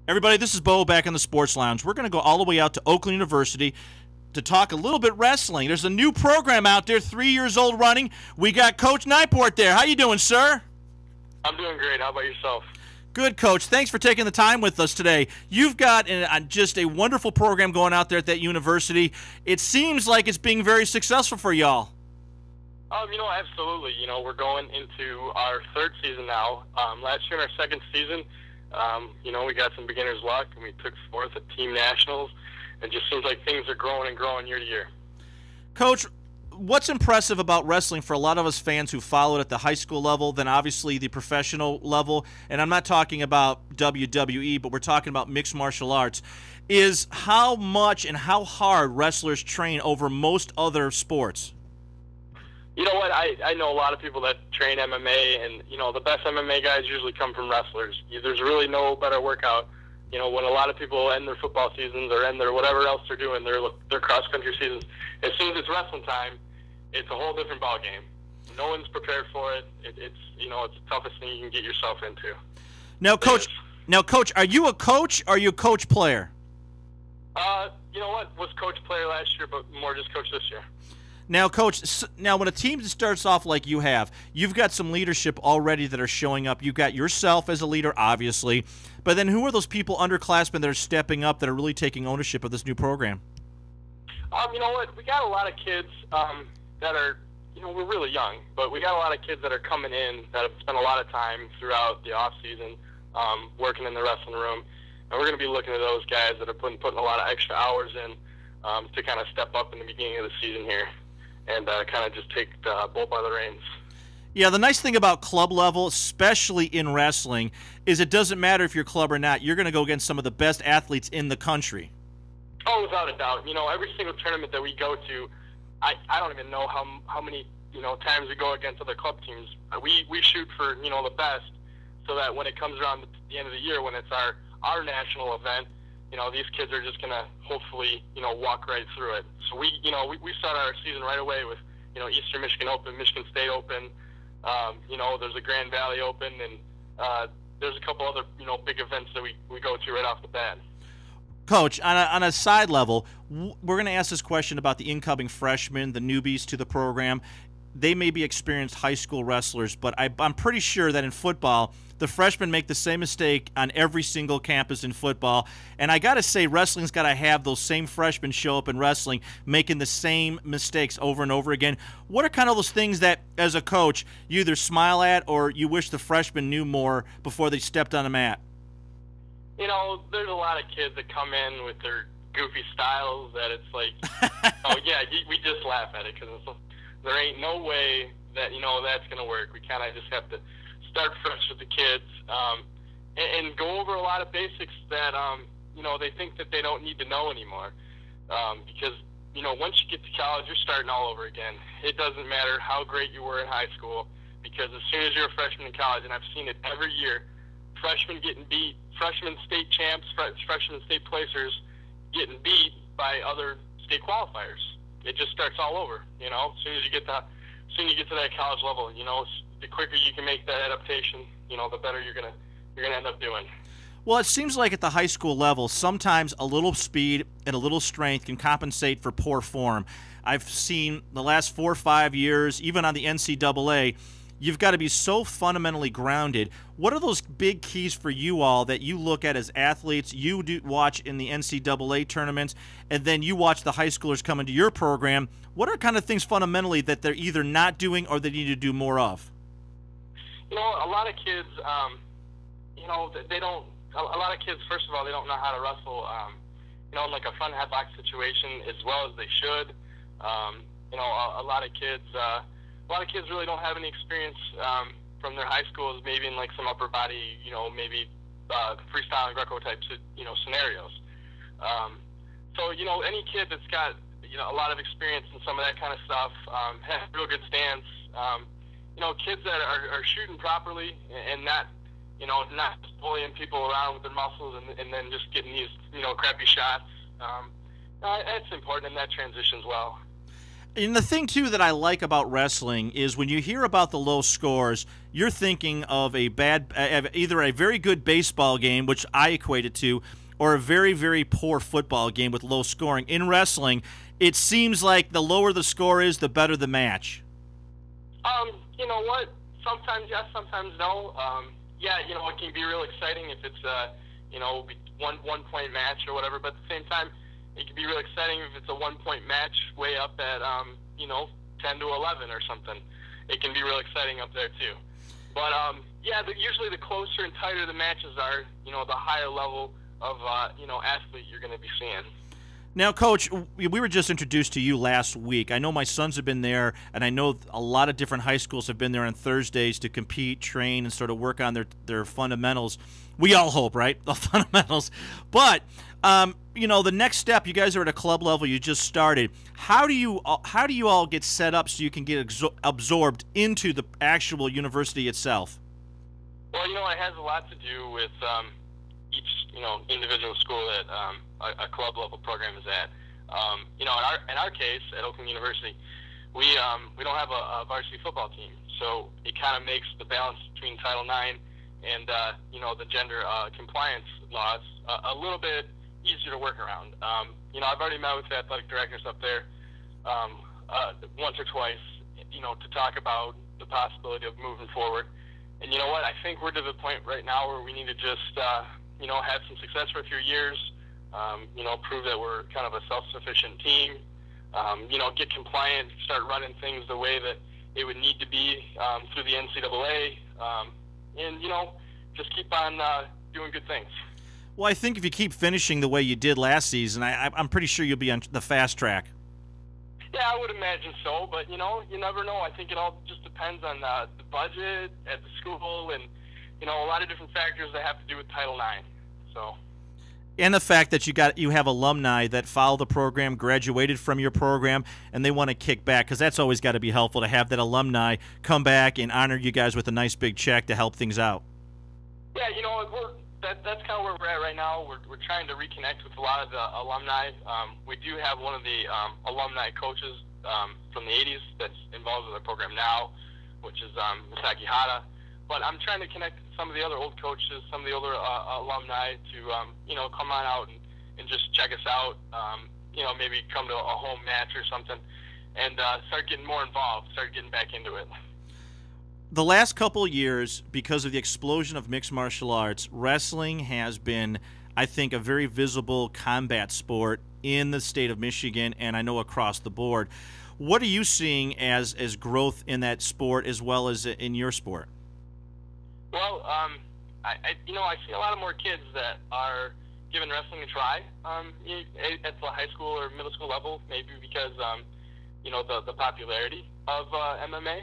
Everybody, this is Bo back in the Sports Lounge. We're going to go all the way out to Oakland University to talk a little bit wrestling. There's a new program out there, 3 years old running. We got Coach Nieporte there. How you doing, sir? I'm doing great. How about yourself? Good, Coach. Thanks for taking the time with us today. You've got just a wonderful program going out there at that university. It seems like it's being very successful for y'all. Absolutely. We're going into our third season now. Last year in our second season, we got some beginner's luck, and we took fourth at Team Nationals. It just seems like things are growing and growing year to year. Coach, what's impressive about wrestling for a lot of us fans who follow it at the high school level, then obviously the professional level, and I'm not talking about WWE, but we're talking about mixed martial arts, is how much and how hard wrestlers train over most other sports? You know what? I know a lot of people that train MMA, and, the best MMA guys usually come from wrestlers. There's really no better workout. When a lot of people end their football seasons or end their whatever else they're doing, their cross-country seasons, as soon as it's wrestling time, it's a whole different ballgame. No one's prepared for it. It's the toughest thing you can get yourself into. Now, Coach, are you a coach or are you a coach player? You know what? Was coach player last year, but more just coach this year. Now, Coach, when a team starts off like you have, you've got some leadership already that are showing up. You've got yourself as a leader, obviously, but then who are those people, underclassmen, that are stepping up, that are really taking ownership of this new program? You know what? We got a lot of kids that are, we're really young, but we got a lot of kids that are coming in that have spent a lot of time throughout the off season working in the wrestling room, and we're going to be looking at those guys that are putting a lot of extra hours in to kind of step up in the beginning of the season here and kind of just take the bull by the reins. Yeah, the nice thing about club level, especially in wrestling, is it doesn't matter if you're club or not. You're going to go against some of the best athletes in the country. Oh, without a doubt. Every single tournament that we go to, I don't even know how many times we go against other club teams. We shoot for the best, so that when it comes around at the end of the year, when it's our national event, these kids are just gonna hopefully walk right through it. So we start our season right away with Eastern Michigan Open, Michigan State Open. There's a Grand Valley Open, and there's a couple other big events that we go to right off the bat. Coach, on a side level, we're going to ask this question about the incoming freshmen, the newbies to the program. They may be experienced high school wrestlers, but I'm pretty sure that in football, the freshmen make the same mistake on every single campus in football. And I got to say, wrestling's got to have those same freshmen show up in wrestling, making the same mistakes over and over again. What are kind of those things that, as a coach, you either smile at or you wish the freshmen knew more before they stepped on the mat? There's a lot of kids that come in with their goofy styles that it's like, oh, yeah, we just laugh at it because there ain't no way that, that's going to work. We kind of just have to start fresh with the kids and go over a lot of basics that, they think that they don't need to know anymore. Because, once you get to college, you're starting all over again. It doesn't matter how great you were in high school, because as soon as you're a freshman in college, and I've seen it every year, freshmen getting beat, freshman state champs, freshman state placers getting beat by other state qualifiers. It just starts all over, As soon as you get to that college level, the quicker you can make that adaptation, the better you're gonna end up doing. Well, it seems like at the high school level, sometimes a little speed and a little strength can compensate for poor form. I've seen the last 4 or 5 years, even on the NCAA, you've got to be so fundamentally grounded. What are those big keys for you all that you look at as athletes, you do watch in the NCAA tournaments, and then you watch the high schoolers come into your program? What are kind of things fundamentally that they're either not doing or they need to do more of? A lot of kids, they don't. A lot of kids, first of all, they don't know how to wrestle, in like a front headlock situation as well as they should. A lot of kids really don't have any experience from their high schools, maybe in like some upper body, maybe freestyle and Greco type, scenarios. So any kid that's got a lot of experience in some of that kind of stuff, has a real good stance. Kids that are shooting properly and not just bullying people around with their muscles and then just getting these crappy shots. That's important in that transition as well. And the thing, too, that I like about wrestling is when you hear about the low scores, you're thinking of either a very good baseball game, which I equate it to, or a very, very poor football game with low scoring. In wrestling, it seems like the lower the score is, the better the match. You know what? Sometimes yes, sometimes no. Yeah, you know, it can be real exciting if it's you know, one point match or whatever. But at the same time, it can be real exciting if it's a 1 point match way up at you know, 10 to 11 or something. It can be real exciting up there too. But yeah, usually the closer and tighter the matches are, you know, the higher level of you know, athlete you're going to be seeing. Now, Coach, we were just introduced to you last week. I know my sons have been there, and I know a lot of different high schools have been there on Thursdays to compete, train, and sort of work on their fundamentals. We all hope, right? The fundamentals. But, you know, the next step, you guys are at a club level. You just started. How do you all get set up so you can get absorbed into the actual university itself? Well, you know, it has a lot to do with each, you know, individual school that a club level program is at. You know, in our case at Oakland University, we don't have a varsity football team, so it kind of makes the balance between Title IX and you know, the gender compliance laws a little bit easier to work around. You know, I've already met with the athletic directors up there once or twice, you know, to talk about the possibility of moving forward. And you know what? I think we're to the point right now where we need to just you know, have some success for a few years, you know, prove that we're kind of a self-sufficient team, you know, get compliant, start running things the way that it would need to be through the NCAA, and, you know, just keep on doing good things. Well, I think if you keep finishing the way you did last season, I'm pretty sure you'll be on the fast track. Yeah, I would imagine so, but, you know, you never know. I think it all just depends on the budget at the school and, you know, a lot of different factors that have to do with Title IX. So, and the fact that you have alumni that follow the program, graduated from your program, and they want to kick back, because that's always got to be helpful to have that alumni come back and honor you guys with a nice big check to help things out. Yeah, you know, that's kind of where we're at right now. We're trying to reconnect with a lot of the alumni. We do have one of the alumni coaches from the 80s that's involved with our program now, which is Misaki Hata. But I'm trying to connect some of the other old coaches, some of the older alumni to, you know, come on out and just check us out, you know, maybe come to a home match or something, and start getting more involved, start getting back into it. The last couple of years, because of the explosion of mixed martial arts, wrestling has been, I think, a very visible combat sport in the state of Michigan, and I know across the board. What are you seeing as growth in that sport as well as in your sport? Well, you know, I see a lot of more kids that are giving wrestling a try at the high school or middle school level, maybe because, you know, the popularity of MMA.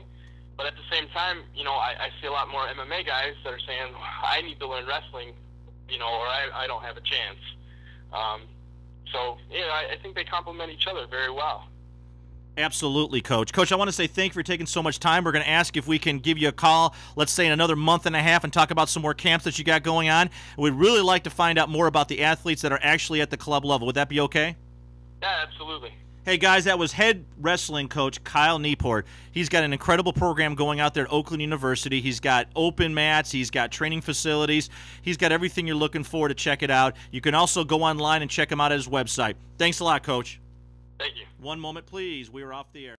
But at the same time, you know, I see a lot more MMA guys that are saying, I need to learn wrestling, you know, or I don't have a chance. So, yeah, I think they complement each other very well. Absolutely, Coach. Coach, I want to say thank you for taking so much time. We're going to ask if we can give you a call, let's say in another month and a half, and talk about some more camps that you got going on. We'd really like to find out more about the athletes that are actually at the club level. Would that be okay? Yeah, absolutely. Hey, guys, that was head wrestling coach Kyle Nieporte. He's got an incredible program going out there at Oakland University. He's got open mats. He's got training facilities. He's got everything you're looking for to check it out. You can also go online and check him out at his website. Thanks a lot, Coach. Thank you. One moment, please. We are off the air.